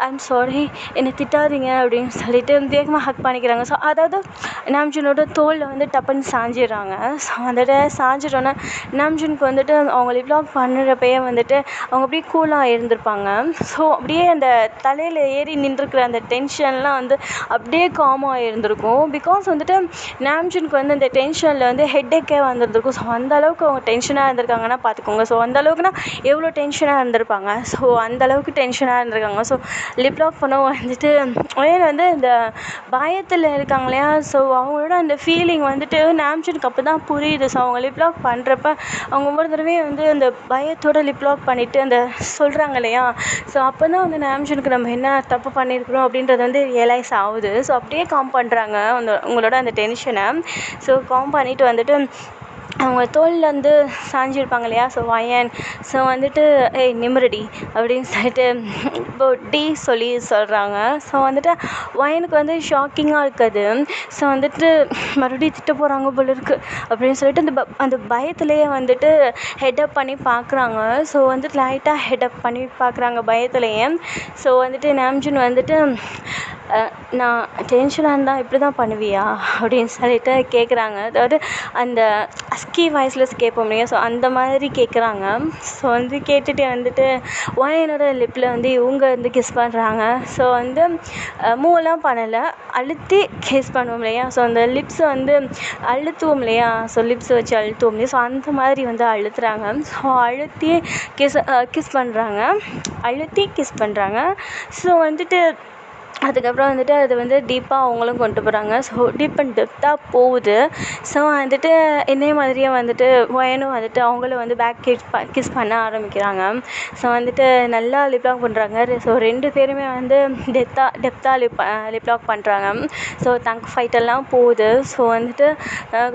ஐம் சாரி என்னை திட்டாதீங்க அப்படின்னு சொல்லிட்டு வேகமாக ஹக் பண்ணிக்கிறாங்க. ஸோ அதாவது நாம்ஜூனோட தோளில் வந்து டப்புன்னு சாஞ்சிடுறாங்க. ஸோ வந்துட்டு சாஞ்சிட்டோன்னே நாம்ஜூனுக்கு வந்துட்டு அவங்க லிப்லாக் பண்ணுறப்பயே வந்துட்டு அவங்க அப்படியே கூலாக இருந்திருப்பாங்க. ஸோ அப்படியே அந்த தலையில் ஏறி நின்றுருக்கிற அந்த டென்ஷன்லாம் வந்து அப்படியே காமாக இருந்திருக்கும். பிகாஸ் வந்துட்டு நாம்ஜூனுக்கு வந்து அந்த டென்ஷனில் வந்து ஹெட்டேக்கே வந்துருந்துருக்கும். ஸோ அந்தளவுக்கு அவங்க டென்ஷனாக இருந்திருக்காங்கன்னா பார்த்துக்கோங்க. ஸோ அந்தளவுக்குனா எவ்வளோ டென்ஷனாக இருந்திருப்பாங்க. ஸோ அந்தளவுக்கு டென்ஷனாக இருந்திருக்காங்க. ஸோ லிப்லாக் பண்ண வந்துட்டு வந்து இந்த பயத்தில் இருக்காங்க இல்லையா, ஸோ அவங்களோட அந்த ஃபீலிங் வந்துட்டு நாம்ஜூனுக்கு அப்போ தான் புரியுது. ஸோ அவங்க லிப்லாக் பண்ணுறப்ப அவங்க ஒவ்வொரு தடவையும் வந்து அந்த பயத்தோட லிப்லாக் பண்ணிவிட்டு அந்த சொல்கிறாங்க இல்லையா, ஸோ அப்போ தான் வந்து நாம்ஜூனுக்கு நம்ம என்ன தப்பு பண்ணியிருக்கிறோம் அப்படின்றது வந்து ரியலைஸ் ஆகுது. ஸோ அப்படியே காம் பண்ணுறாங்க உங்களோட அந்த டென்ஷனை. ஸோ காம் பண்ணிவிட்டு வந்துட்டு அவங்க தோளில் வந்து சாஞ்சிருப்பாங்க இல்லையா, ஸோ ஒயன் ஸோ வந்துட்டு நிமிரடி அப்படின்னு சொல்லிட்டு இப்போ சொல்கிறாங்க. ஸோ வந்துட்டு ஒயனுக்கு வந்து ஷாக்கிங்காக இருக்குது. ஸோ வந்துட்டு மறுபடியும் திட்ட போகிறாங்க போல இருக்குது அப்படின்னு சொல்லிட்டு அந்த பயத்துலேயே வந்துட்டு ஹெட்டப் பண்ணி பார்க்குறாங்க. ஸோ வந்துட்டு லைட்டாக ஹெட்டப் பண்ணி பார்க்குறாங்க பயத்துலேயே. ஸோ வந்துட்டு நாம்ஜூன் வந்துட்டு நான் டென்ஷனாக இருந்தால் இப்படி தான் பண்ணுவியா அப்படின்னு சொல்லிட்டு கேட்குறாங்க. அதாவது அந்த அஸ்கி வாய்ஸில் கேட்போம் இல்லையா, ஸோ அந்த மாதிரி கேட்குறாங்க. ஸோ வந்து கேட்டுகிட்டே வந்துட்டு ஒயனோட லிப்பில் வந்து இவங்க வந்து கிஸ் பண்ணுறாங்க. ஸோ வந்து மூவெல்லாம் பண்ணலை, அழுத்தி கிஸ் பண்ணுவோம் இல்லையா, ஸோ அந்த லிப்ஸை வந்து அழுத்துவோம் இல்லையா, ஸோ லிப்ஸை வச்சு அழுத்துவோம் இல்லையா, ஸோ அந்த மாதிரி வந்து அழுத்துறாங்க. ஸோ அழுத்தி கிஸ் பண்ணுறாங்க. ஸோ வந்துட்டு அதுக்கப்புறம் வந்துட்டு அது வந்து டீப்பாக அவங்களும் கொண்டு போகிறாங்க. ஸோ டீப் அண்ட் டெப்த்தாக போகுது. ஸோ வந்துட்டு இதே மாதிரியே வந்துட்டு ஒயனும் வந்துட்டு அவங்களும் வந்து பேக் கிஸ் பண்ண ஆரம்பிக்கிறாங்க. ஸோ வந்துட்டு நல்லா லிப்லாக் பண்ணுறாங்க. ஸோ 2 பேருமே வந்து டெப்த்தாக லிப்லாக் பண்ணுறாங்க. ஸோ தங்க் ஃபைட்டெல்லாம் போகுது. ஸோ வந்துட்டு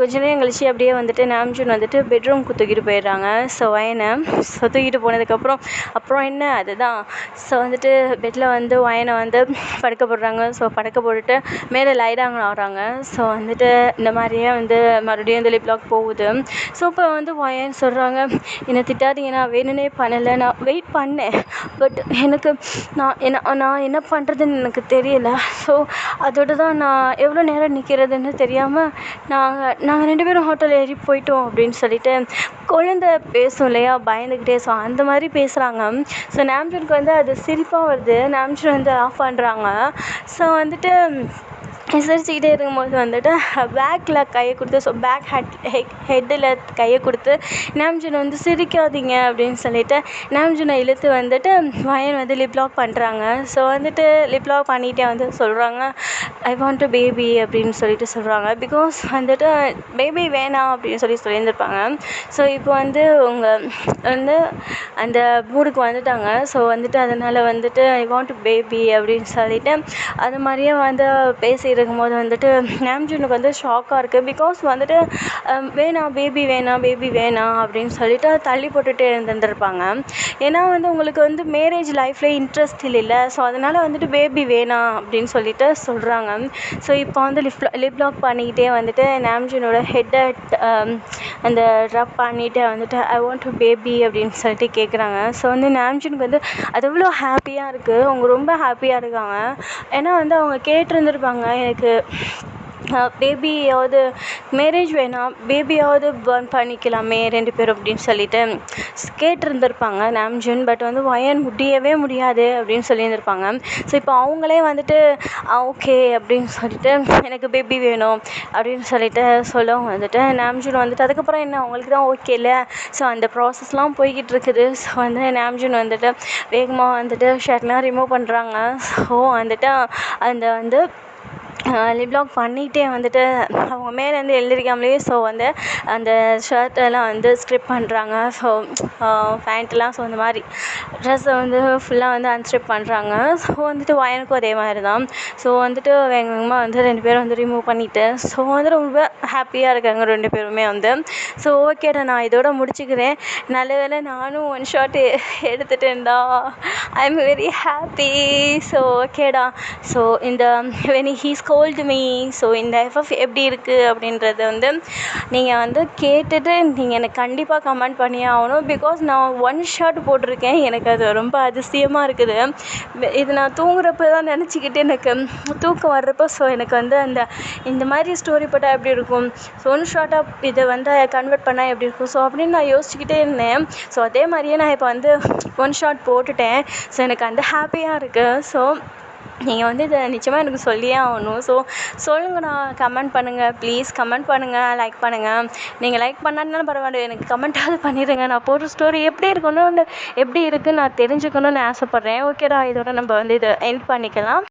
கொஞ்ச நேரம் கழிச்சு அப்படியே வந்துட்டு நாம்ஜூன் வந்துட்டு பெட்ரூம்க்கு தூக்கிட்டு போயிடுறாங்க. ஸோ ஒயனை தூக்கிட்டு போனதுக்கப்புறம் என்ன அதுதான் ஸோ வந்துட்டு பெட்டில் வந்து ஒயனை வந்து படுக்க போடுறாங்க. ஸோ படுக்க போட்டுட்டு மேலே லைடாங்க ஆடுறாங்க. ஸோ வந்துட்டு இந்த மாதிரியே வந்து மறுபடியும் வந்து லிப்லாக் போகுது. ஸோ இப்போ வந்து ஒயன் சொல்கிறாங்க, என்னை திட்டாதீங்க, நான் வேணும்னே பண்ணலை, நான் வெயிட் பண்ணேன், பட் எனக்கு நான் என்ன பண்ணுறதுன்னு எனக்கு தெரியலை. ஸோ அதோட தான் நான் எவ்வளோ நேரம் நிற்கிறதுன்னு தெரியாமல் நாங்கள் 2 பேரும் ஹோட்டல் ஏறி போயிட்டோம் அப்படின்னு சொல்லிட்டு குழந்தை பேசும் இல்லையா பயந்துக்கிட்டே, ஸோ அந்த மாதிரி பேசுகிறாங்க. ஸோ நாம்ஜூனுக்கு வந்து அது சிரிப்பாக வருது. நாம்ஜூன் வந்து ஆஃப் பண்ணுறாங்க. ஸோ வந்துட்டு சிரிச்சுக்கிட்டே இருக்கும்போது வந்துட்டு பேக்கில் கையை கொடுத்து ஸோ பேக் ஹெட்டில் கையை கொடுத்து நாம்ஜூன் வந்து சிரிக்காதீங்க அப்படின்னு சொல்லிட்டு நாம்ஜூனை இழுத்து வந்துட்டு வயன் வந்து லிப் லாக் பண்ணுறாங்க. ஸோ வந்துட்டு லிப் லாக் பண்ணிகிட்டே வந்து சொல்கிறாங்க ஐ வாண்ட் டு பேபி அப்படின்னு சொல்லிட்டு சொல்கிறாங்க. பிகாஸ் வந்துட்டு பேபி வேணாம் அப்படின்னு சொல்லியிருந்திருப்பாங்க. ஸோ இப்போ வந்து உங்கள் வந்து அந்த மூடுக்கு வந்துட்டாங்க. ஸோ வந்துட்டு அதனால் வந்துட்டு ஐ வாண்ட் டு பேபி அப்படின்னு சொல்லிட்டு அது மாதிரியே வந்து பேசியிருக்கும்போது வந்துட்டு நாம்ஜூனுக்கு வந்து ஷாக்காக இருக்குது. பிகாஸ் வந்துட்டு வேணாம் பேபி வேணாம் அப்படின்னு சொல்லிட்டு தள்ளி போட்டுகிட்டே இருந்திருப்பாங்க. ஏன்னா வந்து உங்களுக்கு வந்து மேரேஜ் லைஃப்பில் இன்ட்ரெஸ்ட் இல்லைல்ல. ஸோ அதனால் வந்துட்டு பேபி வேணாம் அப்படின்னு சொல்லிட்டு சொல்கிறாங்க. ஸோ இப்போ வந்து லிப் லாக் பண்ணிக்கிட்டே வந்துட்டு நாம்ஜூனோட ஹெட்டை அந்த ரப் பண்ணிகிட்டே வந்துட்டு ஐ வாண்ட் டு பேபி அப்படின்னு சொல்லிட்டு கேட்குறாங்க. ஸோ வந்து நாம்ஜூனுக்கு வந்து அது எவ்வளோ ஹாப்பியாக இருக்குது. அவங்க ரொம்ப ஹாப்பியாக இருக்காங்க. ஏன்னா வந்து அவங்க கேட்டிருந்துருப்பாங்க எனக்கு பேபியாவது மேரேஜ் வேணாம் பேபியாவது பர்ன் பண்ணிக்கலாமே 2 பேரும் அப்படின்னு சொல்லிட்டு கேட்டிருந்துருப்பாங்க நாம்ஜூன். பட் வந்து வயன் முடியாது அப்படின்னு சொல்லியிருந்திருப்பாங்க. ஸோ இப்போ அவங்களே வந்துட்டு ஓகே அப்படின்னு சொல்லிட்டு எனக்கு பேபி வேணும் அப்படின்னு சொல்லிட்டு சொல்லவும் வந்துட்டு நாம்ஜூன் வந்துட்டு அதுக்கப்புறம் என்ன அவங்களுக்கு தான் ஓகே இல்லை. ஸோ அந்த ப்ராசஸ்லாம் போய்கிட்டு இருக்குது. ஸோ வந்து நாம்ஜூன் வந்துட்டு வேகமாக வந்துட்டு ஷர்ட்லாம் ரிமூவ் பண்ணுறாங்க. ஸோ வந்துட்டு அந்த வந்து லிப் லாக் பண்ணிகிட்டே வந்துட்டு அவங்க மேலேருந்து எழுந்திரிக்காமலே ஸோ வந்து அந்த ஷர்ட்டெல்லாம் வந்து ஸ்ட்ரிப் பண்ணுறாங்க. ஸோ பேண்ட்டெல்லாம் ஸோ இந்த மாதிரி ட்ரெஸ்ஸை வந்து ஃபுல்லாக வந்து அன்ஸ்ட்ரிப் பண்ணுறாங்க. ஸோ வந்துட்டு வயனுக்கும் அதே மாதிரி தான். ஸோ வந்துட்டு வேகமாக வந்து 2 பேரும் வந்து ரிமூவ் பண்ணிவிட்டு ஸோ வந்து ரொம்ப ஹாப்பியாக இருக்காங்க 2 பேருமே வந்து. ஸோ ஓகேடா நான் இதோட முடிச்சுக்கிறேன். நல்ல வேளை நானும் ஒன் ஷாட் எடுத்துட்டேன்டா. I am very happy. So ஓகேடா. ஸோ இந்த when he scold me so இந்த எஃப்எஃப் எப்படி இருக்குது அப்படின்றத வந்து நீங்கள் வந்து கேட்டுட்டு நீங்கள் எனக்கு கண்டிப்பாக கமெண்ட் பண்ணியே ஆகணும். பிகாஸ் நான் ஒன் ஷாட் போட்டிருக்கேன். எனக்கு அது ரொம்ப அதிசயமாக இருக்குது. இது நான் தூங்குறப்ப தான் நினச்சிக்கிட்டு எனக்கு தூக்கம் வர்றப்போ ஸோ எனக்கு வந்து அந்த இந்த மாதிரி ஸ்டோரி போட்டால் எப்படி இருக்கும், ஸோ ஒன் ஷார்ட்டாக இதை வந்து கன்வெர்ட் பண்ணால் எப்படி இருக்கும், ஸோ அப்படின்னு நான் யோசிச்சுக்கிட்டே இருந்தேன். ஸோ அதே மாதிரியே நான் இப்போ வந்து ஒன் ஷாட் போட்டுட்டேன். ஸோ எனக்கு அந்த ஹாப்பியாக இருக்குது. ஸோ நீங்கள் வந்து இதை நிச்சயமாக எனக்கு சொல்லியே ஆகணும். ஸோ சொல்லுங்கண்ணா, கமெண்ட் பண்ணுங்கள் ப்ளீஸ். கமெண்ட் பண்ணுங்கள், லைக் பண்ணுங்கள். நீங்கள் லைக் பண்ணாலும் பரவாயில்ல, எனக்கு கமெண்ட்டாவது பண்ணிடுங்க. நான் போடுற ஸ்டோரி எப்படி இருக்குன்னு நான் தெரிஞ்சுக்கணும்னு ஆசைப்பட்றேன். ஓகேடா, இதோட நம்ம வந்து இதை எண்ட் பண்ணிக்கலாம்.